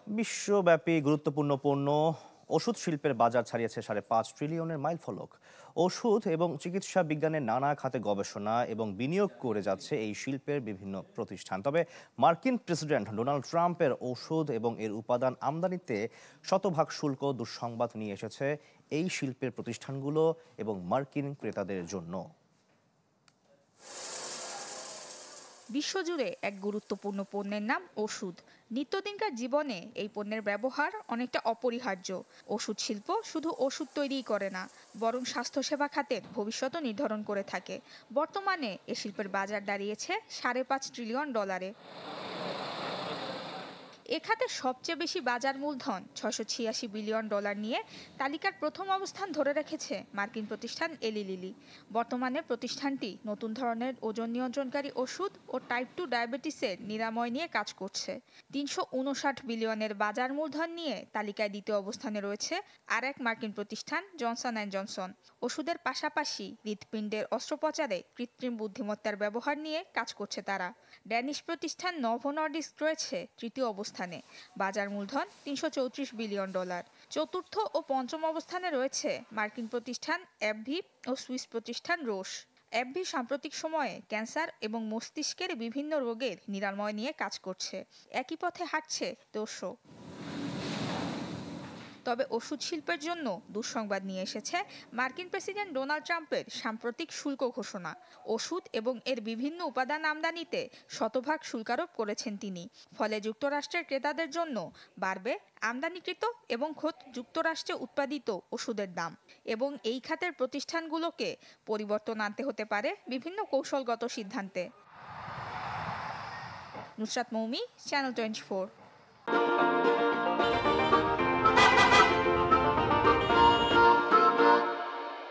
বিশ্বব্যাপী গুরুত্বপূর্ণ পণ্য ওষুধ শিল্পের বাজার ছাড়িয়েছে 5.5 ট্রিলিয়নের মাইলফলক। ওষুধ এবং চিকিৎসা বিজ্ঞানের নানা খাতে গবেষণা এবং বিনিয়োগ করে যাচ্ছে এই শিল্পের বিভিন্ন প্রতিষ্ঠান। তবে মার্কিন প্রেসিডেন্ট ডোনাল্ড ট্রাম্পের ওষুধ এবং এর উপাদান আমদানিতে শতভাগ শুল্ক দুঃসংবাদ নিয়ে এসেছে এই শিল্পের প্রতিষ্ঠানগুলো এবং মার্কিন ক্রেতাদের জন্য। বিশ্বজুড়ে এক গুরুত্বপূর্ণ পণ্যের নাম ওষুধ। নিত্যদিনকার জীবনে এই পণ্যের ব্যবহার অনেকটা অপরিহার্য। ওষুধ শিল্প শুধু ওষুধ তৈরিই করে না, বরং স্বাস্থ্যসেবা খাতের ভবিষ্যৎও নির্ধারণ করে থাকে। বর্তমানে এ শিল্পের বাজার দাঁড়িয়েছে $5.5 ট্রিলিয়ন। এ খাতে সবচেয়ে বেশি বাজার মূলধন $686 বিলিয়ন নিয়ে তালিকার প্রথম অবস্থান ধরে রেখেছে মার্কিন প্রতিষ্ঠান এলি লিলি। বর্তমানে প্রতিষ্ঠানটি নতুন ধরনের ওজন নিয়ন্ত্রণকারী ওষুধ ও টাইপ 2 ডায়াবেটিসের নিরাময় নিয়ে কাজ করছে। 359 বিলিয়নের বাজার মূলধন নিয়ে তালিকায় দ্বিতীয় অবস্থানে রয়েছে আর এক মার্কিন প্রতিষ্ঠান জনসন অ্যান্ড জনসন। ওষুধের পাশাপাশি হৃৎপিণ্ডের অস্ত্রোপচারে কৃত্রিম বুদ্ধিমত্তার ব্যবহার নিয়ে কাজ করছে তারা। ড্যানিশ প্রতিষ্ঠান নভো নর্ডিস্ক রয়েছে তৃতীয় অবস্থানে, বাজার মূলধন $334 বিলিয়ন। চতুর্থ ও পঞ্চম অবস্থানে রয়েছে মার্কিন প্রতিষ্ঠান অ্যাবভি ও সুইস প্রতিষ্ঠান রোশ। অ্যাবভি সাম্প্রতিক সময়ে ক্যান্সার এবং মস্তিষ্কের বিভিন্ন রোগের নিরাময় নিয়ে কাজ করছে। একই পথে হাঁটছে রোশও। তবে ওষুধ শিল্পের জন্য দুঃসংবাদ নিয়ে এসেছে মার্কিন প্রেসিডেন্ট ডোনাল্ড ট্রাম্পের সাম্প্রতিক শুল্ক ঘোষণা। ওষুধ এবং এর বিভিন্ন উপাদান আমদানিতে শতভাগ শুল্কারোপ করেছেন তিনি। ফলে যুক্তরাষ্ট্রের ক্রেতাদের জন্য বাড়বে আমদানিকৃত এবং খোদ যুক্তরাষ্ট্রে উৎপাদিত ওষুধের দাম, এবং এই খাতের প্রতিষ্ঠানগুলোকে পরিবর্তন আনতে হতে পারে বিভিন্ন কৌশলগত সিদ্ধান্তে। নুসরাত মৌমি, চ্যানেল 24।